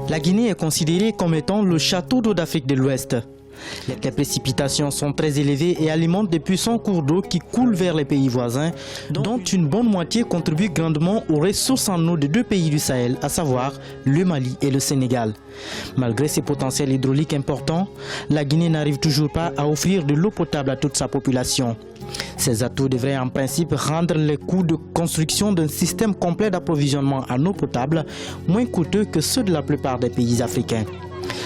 La Guinée est considérée comme étant le château d'eau d'Afrique de l'Ouest. Les précipitations sont très élevées et alimentent des puissants cours d'eau qui coulent vers les pays voisins, dont une bonne moitié contribue grandement aux ressources en eau de deux pays du Sahel, à savoir le Mali et le Sénégal. Malgré ses potentiels hydrauliques importants, la Guinée n'arrive toujours pas à offrir de l'eau potable à toute sa population. Ces atouts devraient en principe rendre les coûts de construction d'un système complet d'approvisionnement en eau potable moins coûteux que ceux de la plupart des pays africains.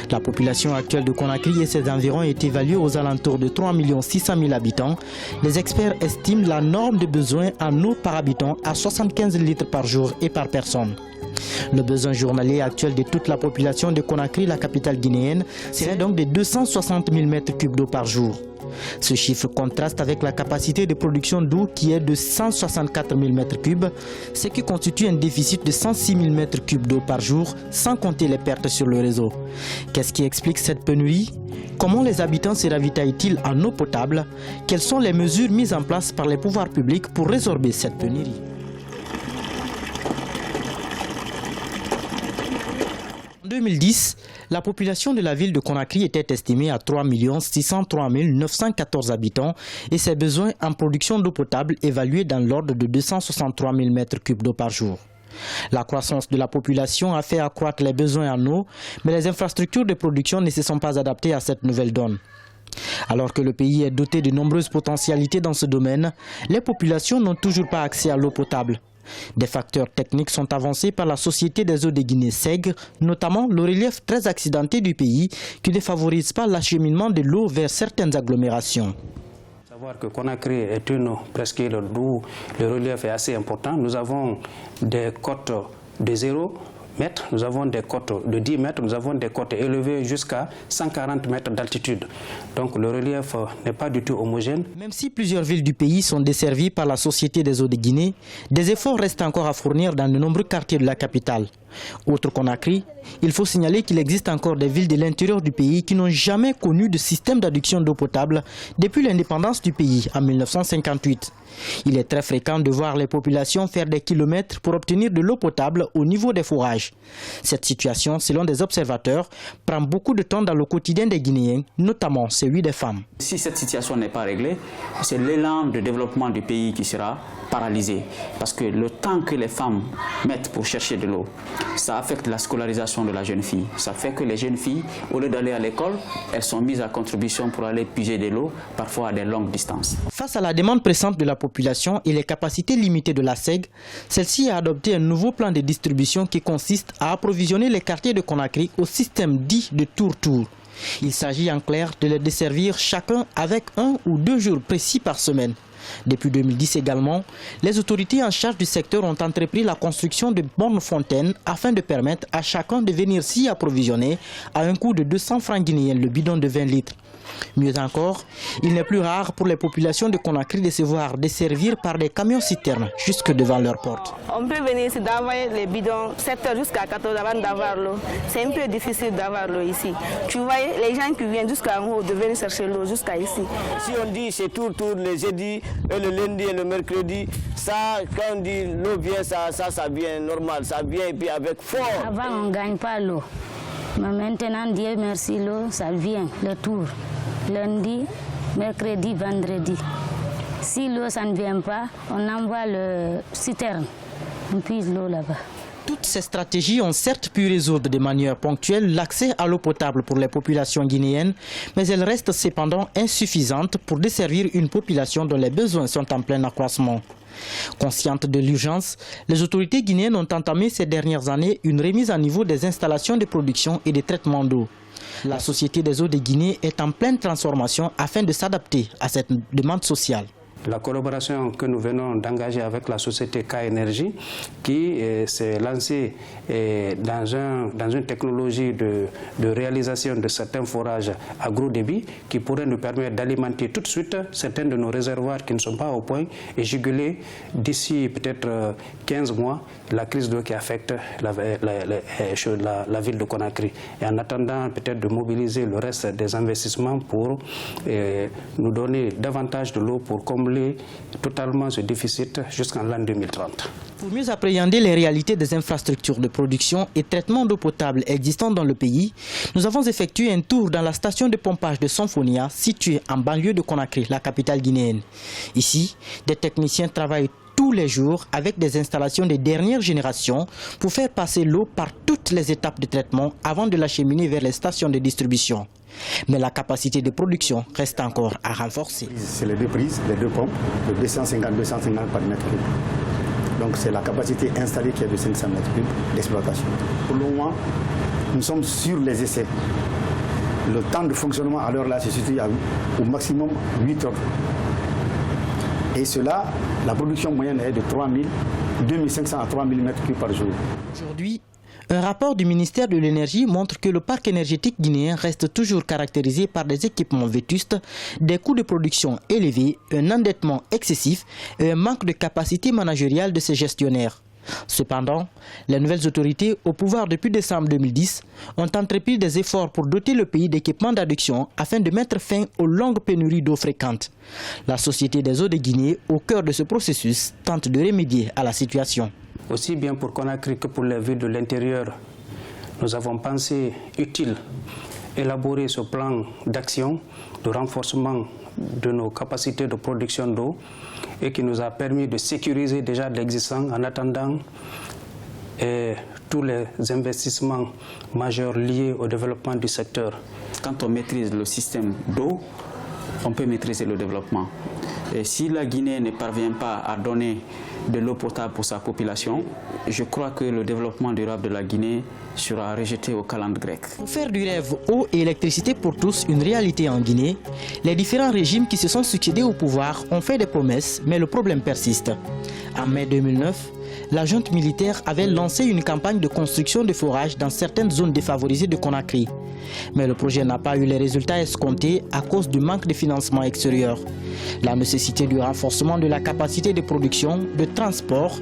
La population actuelle de Conakry et ses environs est évaluée aux alentours de 3 600 000 habitants. Les experts estiment la norme de besoin en eau par habitant à 75 litres par jour et par personne. Le besoin journalier actuel de toute la population de Conakry, la capitale guinéenne, serait donc de 260 000 m3 d'eau par jour. Ce chiffre contraste avec la capacité de production d'eau qui est de 164 000 m3, ce qui constitue un déficit de 106 000 m3 d'eau par jour, sans compter les pertes sur le réseau. Qu'est-ce qui explique cette pénurie? Comment les habitants se ravitaillent-ils en eau potable? Quelles sont les mesures mises en place par les pouvoirs publics pour résorber cette pénurie? En 2010, la population de la ville de Conakry était estimée à 3 603 914 habitants et ses besoins en production d'eau potable évalués dans l'ordre de 263 000 m3 d'eau par jour. La croissance de la population a fait accroître les besoins en eau, mais les infrastructures de production ne se sont pas adaptées à cette nouvelle donne. Alors que le pays est doté de nombreuses potentialités dans ce domaine, les populations n'ont toujours pas accès à l'eau potable. Des facteurs techniques sont avancés par la Société des eaux de Guinée SEG, notamment le relief très accidenté du pays qui ne favorise pas l'acheminement de l'eau vers certaines agglomérations. Savoir que Conakry est une presqu'île d'où le relief est assez important. Nous avons des côtes de 0 mètres, nous avons des côtes de 10 mètres, nous avons des côtes élevées jusqu'à 140 mètres d'altitude. Donc le relief n'est pas du tout homogène. Même si plusieurs villes du pays sont desservies par la Société des eaux de Guinée, des efforts restent encore à fournir dans de nombreux quartiers de la capitale. Outre Conakry, il faut signaler qu'il existe encore des villes de l'intérieur du pays qui n'ont jamais connu de système d'adduction d'eau potable depuis l'indépendance du pays en 1958. Il est très fréquent de voir les populations faire des kilomètres pour obtenir de l'eau potable au niveau des forages. Cette situation, selon des observateurs, prend beaucoup de temps dans le quotidien des Guinéens, notamment celui des femmes. Si cette situation n'est pas réglée, c'est l'élan de développement du pays qui sera paralysé. Parce que le temps que les femmes mettent pour chercher de l'eau, ça affecte la scolarisation de la jeune fille. Ça fait que les jeunes filles, au lieu d'aller à l'école, elles sont mises à contribution pour aller puiser de l'eau, parfois à des longues distances. Face à la demande pressante de la population et les capacités limitées de la SEG, celle-ci a adopté un nouveau plan de distribution qui consiste à approvisionner les quartiers de Conakry au système dit de tour-tour. Il s'agit en clair de les desservir chacun avec 1 ou 2 jours précis par semaine. Depuis 2010 également, les autorités en charge du secteur ont entrepris la construction de bornes fontaines afin de permettre à chacun de venir s'y approvisionner à un coût de 200 francs guinéens le bidon de 20 litres. Mieux encore, il n'est plus rare pour les populations de Conakry de se voir desservir par des camions-citernes jusque devant leur porte. On peut venir ici d'envoyer les bidons 7h jusqu'à 14h avant d'avoir l'eau. C'est un peu difficile d'avoir l'eau ici. Tu vois, les gens qui viennent jusqu'en haut de venir chercher l'eau jusqu'à ici. Si on dit c'est tour les jeudis, et le lundi et le mercredi, ça, quand on dit l'eau vient, ça vient normal, ça vient et puis avec fort. Avant on ne gagne pas l'eau. Mais maintenant, Dieu merci, l'eau, ça vient, le tour. Lundi, mercredi, vendredi. Si l'eau, ça ne vient pas, on envoie le citerne. On puise l'eau là-bas. Toutes ces stratégies ont certes pu résoudre de manière ponctuelle l'accès à l'eau potable pour les populations guinéennes, mais elles restent cependant insuffisantes pour desservir une population dont les besoins sont en plein accroissement. Conscientes de l'urgence, les autorités guinéennes ont entamé ces dernières années une remise à niveau des installations de production et de traitement d'eau. La Société des eaux de Guinée est en pleine transformation afin de s'adapter à cette demande sociale. La collaboration que nous venons d'engager avec la société K-Énergie qui s'est lancée dans une technologie de réalisation de certains forages à gros débit qui pourrait nous permettre d'alimenter tout de suite certains de nos réservoirs qui ne sont pas au point et juguler d'ici peut-être 15 mois la crise d'eau qui affecte la ville de Conakry. Et en attendant peut-être de mobiliser le reste des investissements pour nous donner davantage de l'eau pour combler totalement ce déficit jusqu'en l'an 2030. Pour mieux appréhender les réalités des infrastructures de production et traitement d'eau potable existantes dans le pays, nous avons effectué un tour dans la station de pompage de Sanfonia, située en banlieue de Conakry, la capitale guinéenne. Ici, des techniciens travaillent tous les jours avec des installations de dernière génération pour faire passer l'eau par toutes les étapes de traitement avant de l'acheminer vers les stations de distribution. Mais la capacité de production reste encore à renforcer. C'est les deux prises, les deux pompes, de 250-250 par mètre cube. Donc c'est la capacité installée qui est de 500 mètres cubes d'exploitation. Pour le moment, nous sommes sur les essais. Le temps de fonctionnement à l'heure là se situe au maximum 8 heures. Et cela, la production moyenne est de 2500 à 3000 mètres cubes par jour. Aujourd'hui, un rapport du ministère de l'Énergie montre que le parc énergétique guinéen reste toujours caractérisé par des équipements vétustes, des coûts de production élevés, un endettement excessif et un manque de capacité managériale de ses gestionnaires. Cependant, les nouvelles autorités au pouvoir depuis décembre 2010 ont entrepris des efforts pour doter le pays d'équipements d'adduction afin de mettre fin aux longues pénuries d'eau fréquentes. La Société des eaux de Guinée, au cœur de ce processus, tente de remédier à la situation. Aussi bien pour Conakry que pour les villes de l'intérieur, nous avons pensé utile élaborer ce plan d'action de renforcement de nos capacités de production d'eau et qui nous a permis de sécuriser déjà l'existant en attendant tous les investissements majeurs liés au développement du secteur. Quand on maîtrise le système d'eau, on peut maîtriser le développement. Et si la Guinée ne parvient pas à donner de l'eau potable pour sa population, je crois que le développement durable de la Guinée sera rejeté aux calendes grecques. Pour faire du rêve eau et électricité pour tous une réalité en Guinée, les différents régimes qui se sont succédés au pouvoir ont fait des promesses, mais le problème persiste. En mai 2009, la junte militaire avait lancé une campagne de construction de forages dans certaines zones défavorisées de Conakry. Mais le projet n'a pas eu les résultats escomptés à cause du manque de financement extérieur. La nécessité du renforcement de la capacité de production, de transport,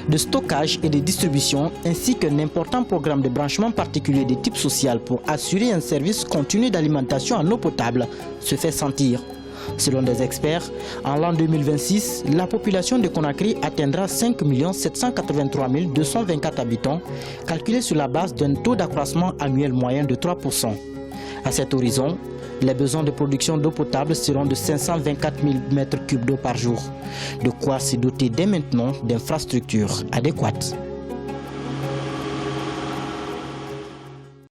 de stockage et de distribution, ainsi qu'un important programme de branchement particulier de type social pour assurer un service continu d'alimentation en eau potable se fait sentir. Selon des experts, en l'an 2026, la population de Conakry atteindra 5 783 224 habitants, calculé sur la base d'un taux d'accroissement annuel moyen de 3%. À cet horizon, les besoins de production d'eau potable seront de 524 000 m3 d'eau par jour, de quoi se doter dès maintenant d'infrastructures adéquates.